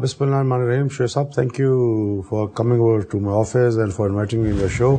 Bismillahirrahmanirrahim. Shoaib Saab, thank you for coming over to my office and for inviting me in your show.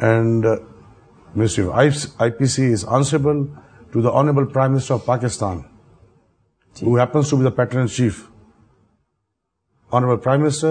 And Ministry of IPC is answerable to the Honorable Prime Minister of Pakistan, who happens to be the patron chief. Honorable Prime Minister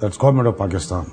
That's Government of Pakistan.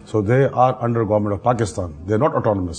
So they are under government of Pakistan. They are not autonomous.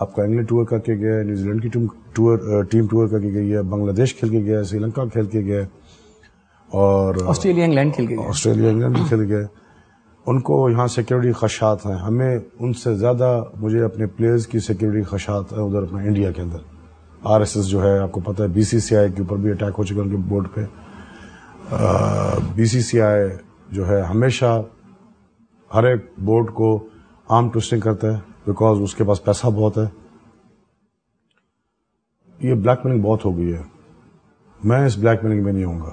آپ کا England tour کر کے گیا ہے, New Zealand کی team tour کر کے گئی ہے, بنگلہ دیش کھیل کے گیا ہے, سری لنکا کھیل کے گیا ہے, اور آسٹریلیا انگلینڈ کھیل کے گیا, آسٹریلیا انگلینڈ بھی کھیل گئے. ان کو یہاں سیکورٹی خدشات ہیں, ہمیں ان سے زیادہ مجھے اپنے پلیئرز کی سیکورٹی خدشات ہیں ادھر اپنا انڈیا کے اندر. RSS جو ہے آپ کو پتہ ہے BCCI کے اوپر بھی اٹیک ہو چکا ان کے بورڈ پہ. BCCI جو ہے ہمیشہ ہر ایک بورڈ کو آرم ٹوسٹنگ کرتا ہے بیکاز اس کے پاس پیسہ بہت ہے. یہ بلیک میلنگ بہت ہو گئی ہے, میں اس بلیک میلنگ میں نہیں ہوں گا.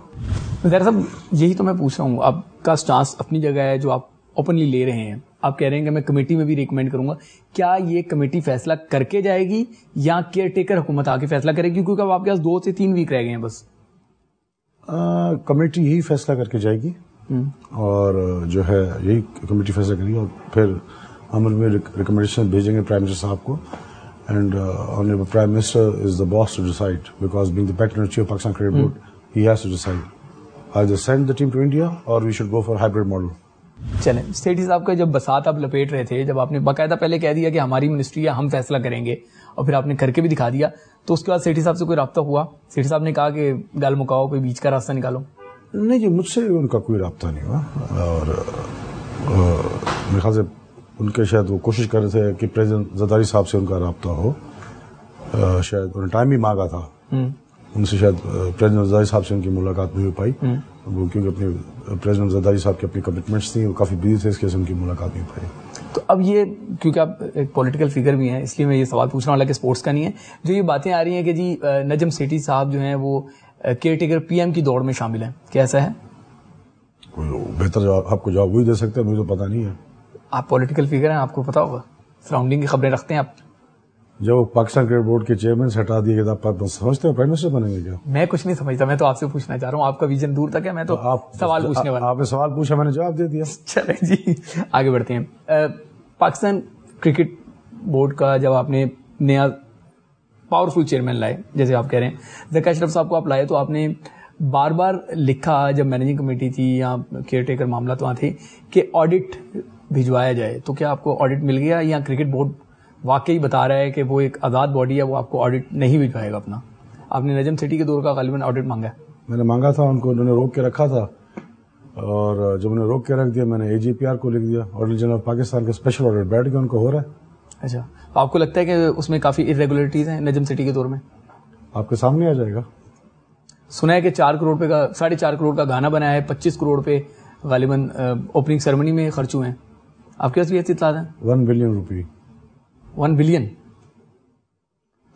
ظاہر صاحب یہی تو میں پوچھ رہا ہوں, آپ کا سٹانس اپنی جگہ ہے جو آپ اوپنلی لے رہے ہیں, آپ کہہ رہے ہیں کہ میں کمیٹی میں بھی ریکمینڈ کروں گا, کیا یہ کمیٹی فیصلہ کر کے جائے گی یا کیئر ٹیکر حکومت آ کے فیصلہ کرے گی, کیونکہ اب آپ کے پاس 2 سے 3 ویک رہ گئے ہیں بس؟ کمیٹی یہی فیصلہ کر کے جائے گی اور جو ہے یہی کمیٹی فیصلہ کرے گی, اور پھر ہم ان میں ریکمنڈیشن بھیجیں گے پرائم منسٹر صاحب کو. And honourable prime minister is the boss to decide because being the patron chief of Pakistan cricket board he has to decide either send the team to India or we should go for a hybrid model. چلیں, سیٹھی صاحب کا جب بساط آپ لپیٹ رہے تھے, جب آپ نے باقاعدہ پہلے کہہ دیا کہ ہماری منسٹری ہے ہم فیصلہ کریں گے, اور پھر آپ نے کر کے بھی دکھا دیا, تو اس کے بعد سیٹھی صاحب سے کوئی رابطہ ہوا؟ سیٹھی صاحب نے کہا کہ گل مکاؤ, کوئی بیچ کا راستہ نکالو؟ نہیں جی, مجھ سے ان کا کوئی رابطہ نہیں ہوا, اور میرے خیال سے ان کے شاید وہ کوشش کر رہے تھے کہ پریزیڈنٹ زرداری صاحب سے ان کا رابطہ ہو, شاید انہوں نے ٹائم بھی مانگا تھا ان سے, شاید پریزیڈنٹ زرداری صاحب سے ان کی ملاقات نہیں ہو پائی, وہ کیونکہ اپنے پریزیڈنٹ زرداری صاحب کی اپنی کمٹمنٹس تھیں, وہ کافی بزی تھے, اس کے سے ان کی ملاقات نہیں ہو پائی. تو اب یہ کیونکہ آپ ایک پولیٹیکل فگر بھی ہیں, اس لیے میں یہ سوال پوچھ رہا ہوں, حالانکہ اسپورٹس کا نہیں ہے, جو یہ باتیں آ رہی ہیں کہ جی نجم سیٹھی صاحب جو ہیں وہ کیئر ٹیکر PM کی دوڑ میں شامل ہیں, کیا ایسا ہے؟ بہتر جواب آپ کو جواب وہی دے سکتے ہیں, مجھے تو پتا نہیں ہے. آپ پولیٹیکل فگر ہیں, آپ کو پتا ہوگا, سراؤنڈنگ کی خبریں رکھتے ہیں آپ. جب پاکستان کرکٹ بورڈ کے چیئرمین سے ہٹا دیے گئے آپ سمجھتے ہیں پرائم منسٹر بنیں گے کیا؟ میں کچھ نہیں سمجھتا, میں تو آپ سے پوچھنا چاہ رہا ہوں, آپ کا ویژن دور تک ہے, میں تو سوال پوچھنے والا. آپ نے سوال پوچھا, میں نے جواب دے دیا. چلیں جی آگے بڑھتے ہیں. پاکستان کرکٹ بورڈ کا جب آپ نے نیا پاورفل چیئرمین لائے, جیسے آپ کہہ رہے ہیں ذکا اشرف صاحب کو آپ لائے, تو آپ نے بار بار لکھا جب مینیجنگ کمیٹی تھی یا کیئر ٹیکر معاملات وہاں تھے کہ آڈٹ بھجوایا جائے, تو کیا آپ کو آڈٹ مل گیا یا کرکٹ بورڈ واقعی بتا رہا ہے کہ وہ ایک آزاد باڈی ہے, وہ آپ کو آڈٹ نہیں بھجوائے گا اپنا؟ آپ نے نجم سیٹھی کے دور کا غالباً آڈٹ مانگا ہے. میں نے مانگا تھا ان کو, انہوں نے روک کے رکھا تھا, اور جب انہوں نے روک کے رکھ دیا میں نے AGPR کو لکھ دیا, آڈیٹر جنرل آف پاکستان کا اسپیشل آڈٹ بیٹھ گیا, ان کو ہو رہا ہے. اچھا, تو آپ کو لگتا ہے کہ اس میں کافی ارریگولرٹیز ہیں نجم سیٹھی کے دور میں؟ آپ کے سامنے آ جائے گا. سنا ہے کہ 4 کروڑ پہ کا 4.5 کروڑ کا گانا بنایا ہے, 25 کروڑ پہ غالباً اوپننگ سیرمنی میں خرچ ہوئے ہیں. آپ کے پاس بھی ایسی اطلاعات ہیں؟ 1 بلین روپی. 1 بلین.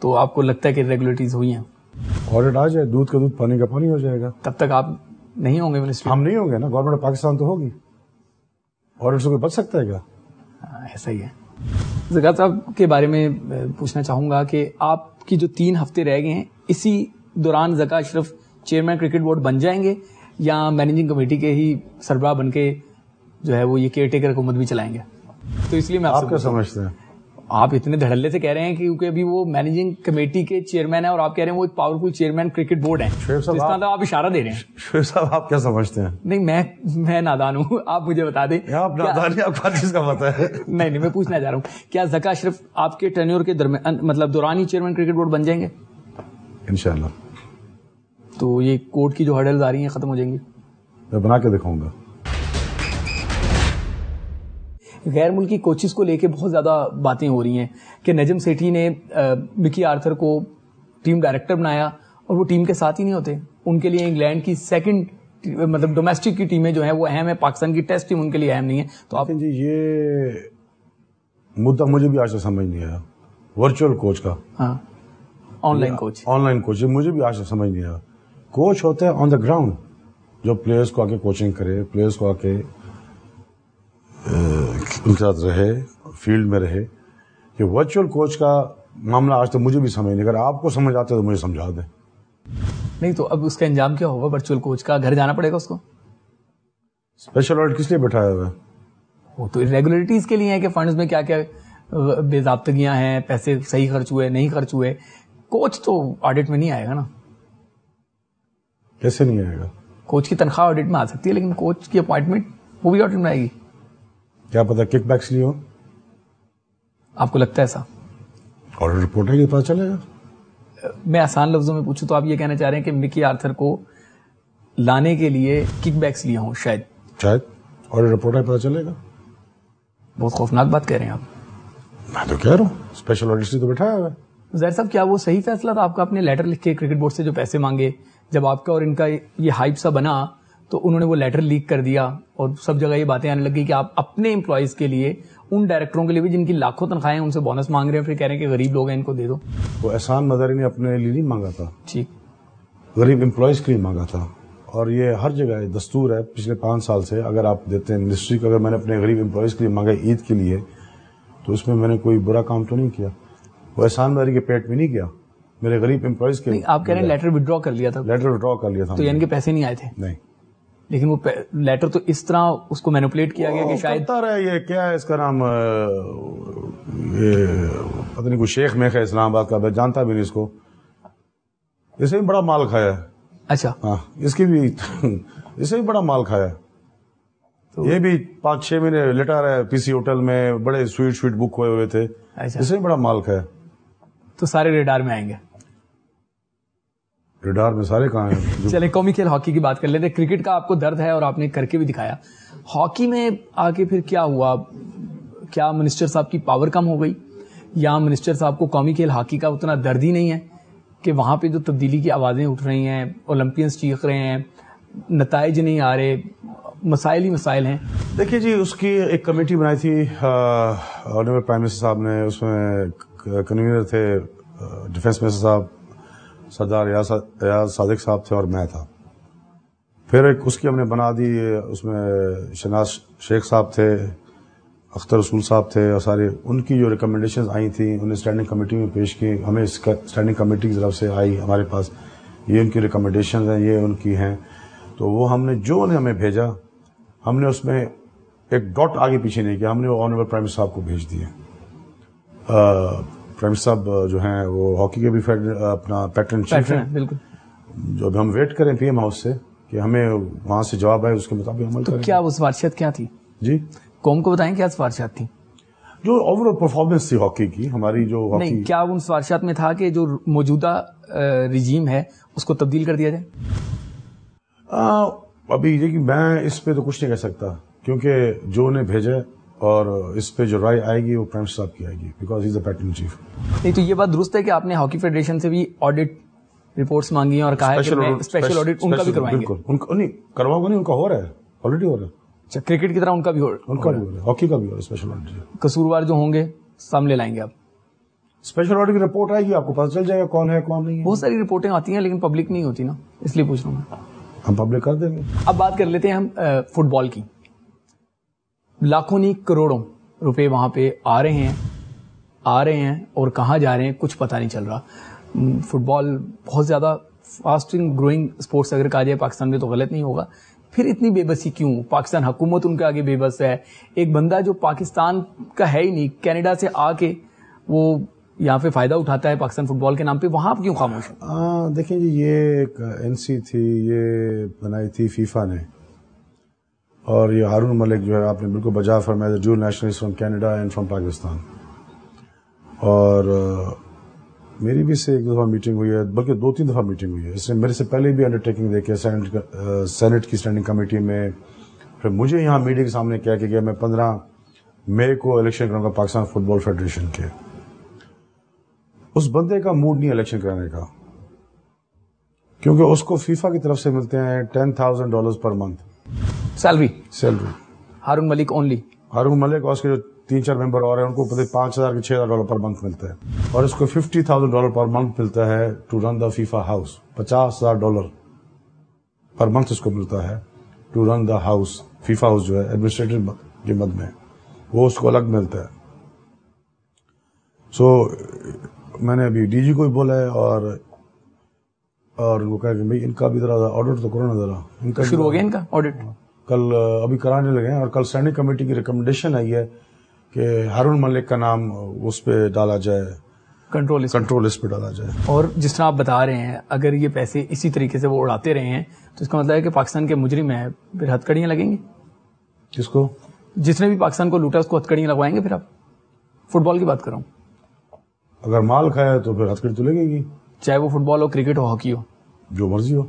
تو آپ کو لگتا ہے کہ ریگولیٹریز ہوئی ہیں؟ آڈٹ آ جائے, دودھ کا دودھ پانی کا پانی ہو جائے گا. تب تک آپ نہیں ہوں گے منسٹری؟ ہم نہیں ہوں گے نا, گورنمنٹ آف پاکستان تو ہوگی. آڈٹ سے کوئی بچ سکتا ہے کیا؟ ایسا ہی ہے. زکات صاحب کے بارے میں پوچھنا چاہوں گا کہ آپ کی جو 3 ہفتے رہ گئے ہیں, اسی دوران ذکا اشرف چیئرمین کرکٹ بورڈ بن جائیں گے یا مینیجنگ کمیٹی کے ہی سربراہ بن کے جو ہے وہ یہ کیئر ٹیکر حکومت بھی چلائیں گے؟ تو اس لیے میں آپ کیا سمجھتے ہیں؟ آپ اتنے دھڑلے سے کہہ رہے ہیں کیونکہ ابھی وہ مینیجنگ کمیٹی کے چیئرمین ہیں اور آپ کہہ رہے ہیں وہ ایک پاورفل چیئرمین کرکٹ بورڈ ہیں. اس طرح آپ اشارہ دے رہے ہیں. شعیب صاحب آپ کیا سمجھتے ہیں؟ نہیں, میں نادان ہوں, آپ مجھے بتا دیں. آپ نادان ہیں, آپ کو چیز کا پتہ ہے. نہیں, میں پوچھنا چاہ رہا ہوں, کیا ذکا اشرف آپ کے ٹینیور کے درمیان مطلب دوران ہی چیئرمین کرکٹ بورڈ بن جائیں گے؟ انشاءاللہ. تو یہ کورٹ کی جو ہرڈلز آ رہی ہیں ختم ہو جائیں گی؟ میں بنا کے دکھاؤں گا. غیر ملکی کوچز کو لے کے بہت زیادہ باتیں ہو رہی ہیں کہ نجم سیٹھی نے مکی آرتھر کو ٹیم ڈائریکٹر بنایا اور وہ ٹیم کے ساتھ ہی نہیں ہوتے. ان کے لیے انگلینڈ کی سیکنڈ مطلب ڈومیسٹک کی ٹیمیں جو ہیں وہ اہم ہے, پاکستان کی ٹیسٹ ٹیم ان کے لیے اہم نہیں ہے. تو آپ جی یہ مدعا مجھے بھی آج تک سمجھ نہیں آیا, ورچوئل کوچ کا. ہاں, آن لائن کوچ مجھے بھی آج تک سمجھ نہیں آیا. کوچ ہوتا ہے آن دا گراؤنڈ, جو پلیئرس کو آ کے کوچنگ کرے, پلیئرس کو آ کے ان کے ساتھ رہے, فیلڈ میں رہے. کہ ورچوئل کوچ کا معاملہ آج تک مجھے بھی سمجھ نہیں. اگر آپ کو سمجھ آتا ہے تو مجھے سمجھا دیں. نہیں تو اب اس کا انجام کیا ہوگا ورچوئل کوچ کا؟ گھر جانا پڑے گا اس کو؟ اسپیشل آڈٹ کس لیے بٹھایا ہوا ہے؟ وہ تو ریگولیٹریز کے لیے ہے کہ فنڈز میں کیا کیا بے ضابطگیاں ہیں, پیسے صحیح خرچ ہوئے نہیں خرچ ہوئے. کوچ تو آڈٹ میں نہیں آئے گا نا. کیسے نہیں آئے گا؟ کوچ کی تنخواہ آڈٹ میں آ سکتی ہے, لیکن کوچ کی اپوائنٹمنٹ وہ بھی آڈٹ میں آئے گی. کیا پتا کک بیکس لیے ہو؟ آپ کو لگتا ہے ایسا؟ اور رپورٹ ہے کہ پتہ چلے گا. میں آسان لفظوں میں پوچھوں تو آپ یہ کہنا چاہ رہے ہیں کہ مکی آرتھر کو لانے کے لیے کک بیکس لیے ہوں شاید. اور رپورٹ ہے پتہ چلے گا. بہت خوفناک بات کہہ رہے ہیں آپ. میں تو کہہ رہا ہوں اسپیشل آڈیٹر تو بٹھایا ہوا ہے. ظاہر صاحب کیا وہ صحیح فیصلہ تھا آپ کا؟ اپنے لیٹر لکھ کے کرکٹ بورڈ سے جو پیسے مانگے، جب آپ کا اور ان کا یہ ہائپ سا بنا تو انہوں نے وہ لیٹر لیک کر دیا اور سب جگہ یہ باتیں آنے لگی کہ آپ اپنے امپلائیز کے لیے، ان ڈائریکٹروں کے لیے بھی جن کی لاکھوں تنخواہیں ہیں، ان سے بونس مانگ رہے ہیں، پھر کہہ رہے ہیں کہ غریب لوگ ہیں ان کو دے دو. وہ احسان مظہری نے اپنے لیے نہیں مانگا تھا، ٹھیک، غریب امپلائیز کے لیے مانگا تھا. اور یہ ہر جگہ دستور ہے پچھلے 5 سال سے. اگر آپ دیتے ہیں منسٹری کو، اگر میں نے اپنے غریب امپلائیز کے لیے مانگا عید کے لیے تو اس میں نے کوئی برا کام تو نہیں کیا. وہ احسان مظہری کے پیٹ میں نہیں گیا، میرے غریب امپلائیز کے لیے. آپ کہہ رہے ہیں لیٹر ودرا کر لیا تھا. لیٹر ودرا کر لیا تھا تو یعنی کہ پیسے نہیں آئے تھے؟ نہیں، لیکن وہ لیٹر تو اس طرح اس کو مینوپولیٹ کیا گیا کہ شاید کرتا رہے. یہ کیا ہے اس کا نام، یہ پتہ نہیں کوئی شیخ میخ ہے اسلام آباد کا، میں جانتا بھی نہیں اس کو. اسے بھی بڑا مال کھایا ہے. اچھا، ہاں، اس کی بھی اسے بھی بڑا مال کھایا ہے. یہ بھی 5-6 مہینے لیٹا رہا ہے پی سی ہوٹل میں، بڑے سویٹ بک ہوئے تھے. اسے بھی بڑا مال کھایا. تو سارے ریڈار میں آئیں گے. ریڈار میں سارے کہاں ہیں؟ چلے قومی کھیل ہاکی کی بات کر لیتے ہیں. کرکٹ کا آپ کو درد ہے اور آپ نے کر کے بھی دکھایا. ہاکی میں آ کے پھر کیا ہوا؟ کیا منسٹر صاحب کی پاور کم ہو گئی، یا منسٹر صاحب کو قومی کھیل ہاکی کا اتنا درد ہی نہیں ہے کہ وہاں پہ جو تبدیلی کی آوازیں اٹھ رہی ہیں، اولمپئنز چیخ رہے ہیں، نتائج نہیں آ رہے، مسائل ہی مسائل ہیں؟ دیکھیے جی، اس کی ایک کمیٹی بنائی تھی آنریبل پرائم منسٹر صاحب نے. اس میں کنوینر تھے ڈیفینس منسٹر صاحب سردار ریاض صادق صاحب تھے اور میں تھا. پھر ایک اس کی ہم نے بنا دی، اس میں شناز شیخ صاحب تھے، اختر رسول صاحب تھے، اور سارے ان کی جو ریکمنڈیشنز آئی تھیں انہیں اسٹینڈنگ کمیٹی میں پیش کی. ہمیں اسٹینڈنگ کمیٹی کی طرف سے آئی ہمارے پاس، یہ ان کی ریکمنڈیشنز ہیں، یہ ان کی ہیں. تو وہ ہم نے جو انہیں ہمیں بھیجا، ہم نے اس میں ایک ڈاٹ آگے پیچھے نہیں کیا. ہم نے وہ آنریبل پرائم منسٹر صاحب کو بھیج دیے. پرائم منسٹر صاحب جو ہیں وہ ہاکی کے بھی اپنا پیٹرن چیف ہیں. بالکل. جو اب ہم ویٹ کریں پی ایم ہاؤس سے کہ ہمیں وہاں سے جواب آئے، اس کے مطابق عمل کریں. تو کیا وہ سفارشات کیا تھی جی؟ قوم کو بتائیں کیا سفارشات تھی؟ جو اوور آل پرفارمنس تھی ہاکی کی ہماری، جو ہاکی نہیں، کیا ان سفارشات میں تھا کہ جو موجودہ رجیم ہے اس کو تبدیل کر دیا جائے؟ ابھی یہ کہ میں اس پہ تو کچھ نہیں کہہ سکتا، کیونکہ جو انہیں بھیجا اور اس پہ جو رائے آئے گی وہ پرائم منسٹر صاحب کی آئے گی، because he is the patron chief. نہیں تو یہ بات درست ہے کہ آپ نے ہاکی فیڈریشن سے بھی آڈٹ رپورٹس مانگی ہیں اور کہا ہے کہ اسپیشل آڈٹ ان کا بھی کروائیں گے. بالکل، نہیں کرواؤں گا، نہیں، ان کا ہو رہا ہے، آلریڈی ہو رہا ہے. اچھا، کرکٹ کی طرح ان کا بھی ہو رہا ہے، ہاکی کا بھی ہو رہا ہے اسپیشل آڈٹ. قصوروار جو ہوں گے سامنے لائیں گے آپ. اسپیشل آڈٹ کی رپورٹ آئے گی، آپ کو پتہ چل جائے گا کون ہے کون نہیں ہے. بہت ساری رپورٹیں آتی ہیں لیکن پبلک نہیں ہوتی نا، اس لیے پوچھ رہا ہوں. ہم پبلک کر دیں گے. اب بات کر لیتے ہیں ہم فٹ بال کی. لاکھوں نہیں کروڑوں روپے وہاں پہ آ رہے ہیں اور کہاں جا رہے ہیں کچھ پتہ نہیں چل رہا. فٹ بال بہت زیادہ فاسٹنگ گروئنگ اسپورٹس اگر کہا جائے پاکستان میں تو غلط نہیں ہوگا. پھر اتنی بے بسی کیوں؟ پاکستان حکومت ان کے آگے بے بس ہے. ایک بندہ جو پاکستان کا ہے ہی نہیں، کینیڈا سے آ کے وہ یہاں پہ فائدہ اٹھاتا ہے پاکستان فٹ بال کے نام پہ، وہاں آپ کیوں خاموش ہیں؟ دیکھیں جی، یہ ایک این سی تھی، یہ بنائی تھی فیفا نے، اور یہ ہارون ملک جو ہے آپ نے بالکل بجا فرمایا، dual nationalist from Canada and from Pakistan. اور میری بھی اس سے 1 دفعہ میٹنگ ہوئی ہے، بلکہ 2-3 دفعہ میٹنگ ہوئی ہے. اس نے میرے سے پہلے بھی انڈرٹیکنگ دے کے سینٹ کی اسٹینڈنگ کمیٹی میں، پھر مجھے یہاں میڈیا کے سامنے کیا کہ میں 15 مئی کو الیکشن کروں گا پاکستان فٹ بال فیڈریشن کے. اس بندے کا موڈ نہیں الیکشن کرانے کا، کیونکہ اس کو فیفا کی طرف سے ملتے ہیں $10,000 پر منتھ سیلری. ہارون ملک اونلی، ہارون ملک اور اس کے جو 3-4 ممبر اور ہیں ان کو $5,000 کے $6,000 پر منتھ ملتا ہے. اور اس کو $50,000 پر منتھ ملتا ہے to run the FIFA house. $50,000 per month اس کو ملتا ہے to run the house. FIFA house جو ہے ایڈمنسٹریٹو کے مد میں، وہ اس کو الگ ملتا ہے. سو میں نے ابھی ڈی جی کو بھی بولا ہے اور وہ کہا کہ بھائی ان کا بھی ذرا آڈٹ تو کرو نا، ذرا ان کا شروع ہو گیا ان کا آڈٹ. کل ابھی کرانے لگے ہیں، اور کل اسٹینڈنگ کمیٹی کی ریکمنڈیشن آئی ہے کہ ہارون ملک کا نام اس پہ ڈالا جائے، کنٹرول لسٹ پہ ڈالا جائے. اور جس طرح آپ بتا رہے ہیں اگر یہ پیسے اسی طریقے سے وہ اڑاتے رہے ہیں تو اس کا مطلب ہے کہ پاکستان کے مجرم ہیں، پھر ہتھکڑیاں لگیں گی. کس کو؟ جس نے بھی پاکستان کو لوٹا اس کو ہتھکڑیاں لگوائیں گے. پھر آپ فٹ بال کی بات کر رہا ہوں. اگر مال کھائے تو پھر ہتھ کڑی تو لگے گی، چاہے وہ فٹ بال ہو، کرکٹ ہو، ہاکی ہو، جو مرضی ہو.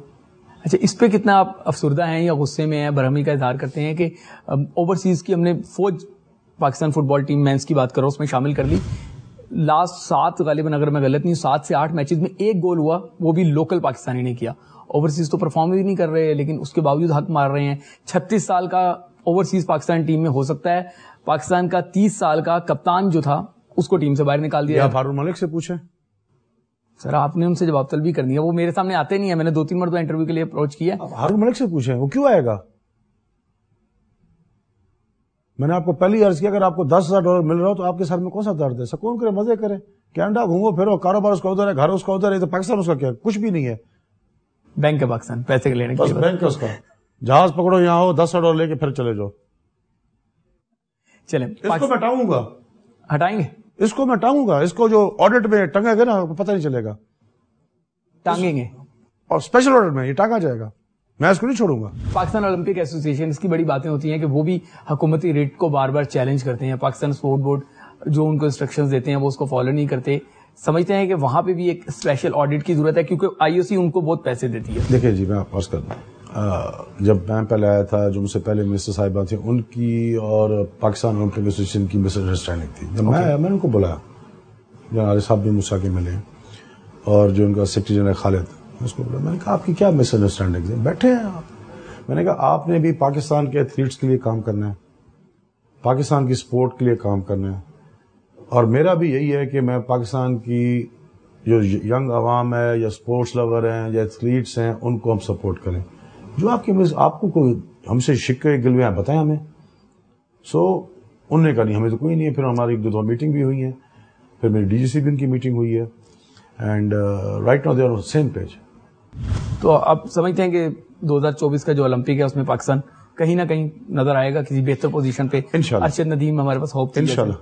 اچھا اس پہ کتنا آپ افسردہ ہیں یا غصے میں ہیں، برہمی کا اظہار کرتے ہیں کہ اوورسیز کی ہم نے فوج پاکستان فٹ بال ٹیم مینس کی بات کرو اس میں شامل کر لی، لاسٹ 7 غالباً اگر میں غلط نہیں 7 سے 8 میچز میں 1 گول ہوا، وہ بھی لوکل پاکستانی نے کیا. اوورسیز تو پرفارم بھی نہیں کر رہے لیکن اس کے باوجود حق مار رہے ہیں. 36 سال کا اوورسیز پاکستان ٹیم میں ہو سکتا ہے، پاکستان کا 30 سال کا کپتان جو تھا اس کو ٹیم سے باہر نکال دیا. آپ ہارون ملک سے پوچھیں. سر آپ نے ان سے جواب طلبی کرنی ہے، وہ میرے سامنے آتے نہیں ہے، میں نے 2-3 مرتبہ انٹرویو کے لیے اپروچ کیا. ہارون ملک سے پوچھیں وہ کیوں آئے گا. میں نے آپ کو پہلی عرض کیا اگر آپ کو $10,000 مل رہا ہو تو آپ کے سر میں کون سا درد ہے. سکون کرے، مزے کرے، کینیڈا گھومو پھرو، کاروبار اس کا ادھر ہے، گھر اس کا ادھر ہے، تو پاکستان اس کا کیا کچھ بھی نہیں ہے. بینک ہے پاکستان پیسے کے لینے کے لیے، بینک ہے اس کا. جہاز پکڑو یہاں ہو، $10,000 لے کے پھر چلے جاؤ. چلیں اس کو میں ٹانگوں گا، ہٹائیں گے، اس کو میں ٹانگوں گا، اس کو جو آڈٹ میں ٹنگے گا نا پتہ نہیں چلے گا. ٹانگیں گے اور اسپیشل آڈٹ میں یہ ٹانگا جائے گا، میں اس کو نہیں چھوڑوں گا. پاکستان اولمپک ایسوسی ایشن اس کی بڑی باتیں ہوتی ہیں کہ وہ بھی حکومتی ریٹ کو بار بار چیلنج کرتے ہیں. پاکستان سپورٹ بورڈ جو ان کو انسٹرکشنز دیتے ہیں وہ اس کو فالو نہیں کرتے. سمجھتے ہیں کہ وہاں پہ بھی ایک اسپیشل آڈٹ کی ضرورت ہے کیونکہ آئی او سی ان کو بہت پیسے دیتی ہے. دیکھیں جی میں آپ کو عرض کر دوں، جب میں پہلے آیا تھا جو مجھ سے پہلے منسٹر صاحبہ تھے ان کی اور پاکستان اولمپک ایسوسیشن کی مس انڈرسٹینڈنگ تھی. جب میں آیا میں نے ان کو بلایا، جناب علی صاحب بھی مجھ سے آ کے ملے اور جو ان کا سیکرٹری جنرل خالد، اس کو بولا میں نے کہا آپ کی کیا مس انڈرسٹینڈنگ ہے، بیٹھے ہیں آپ. میں نے کہا آپ نے بھی پاکستان کے ایتھلیٹس کے لیے کام کرنا ہے، پاکستان کی سپورٹ کے لیے کام کرنا ہے، اور میرا بھی یہی ہے کہ میں پاکستان کی جو ینگ عوام ہے یا سپورٹس لور ہیں یا ایتھلیٹس ہیں ان کو ہم سپورٹ کریں. جو آپ کو کوئی ہم سے شکوے گلوے ہیں بتائیں ہمیں. انہوں نے کہا نہیں ہمیں تو کوئی نہیں ہے. پھر ہماری 2 میٹنگ بھی ہوئی ہیں، پھر میری ڈی جی سی بھی ان کی میٹنگ ہوئی ہے، and right now they are same page. تو آپ سمجھتے ہیں کہ 2024 کا جو اولمپک ہے اس میں پاکستان کہیں نہ کہیں نظر آئے گا کسی بہتر پوزیشن پہ. انشاءاللہ ارشد ندیم ہمارے پاس ہوپ. انشاءاللہ.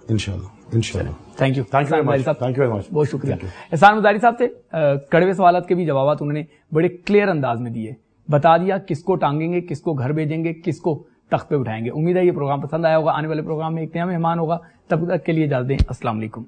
Thank you very much. بہت شکریہ. احسان مزاری صاحب سے کڑوے سوالات کے بھی جوابات انہوں نے بڑے کلیئر انداز میں دیے، بتا دیا کس کو ٹانگیں گے، کس کو گھر بھیجیں گے، کس کو تخت پہ اٹھائیں گے. امید ہے یہ پروگرام پسند آیا ہوگا. آنے والے پروگرام میں ایک نیا مہمان ہوگا، تب تک کے لیے اجازت دیں. السلام علیکم.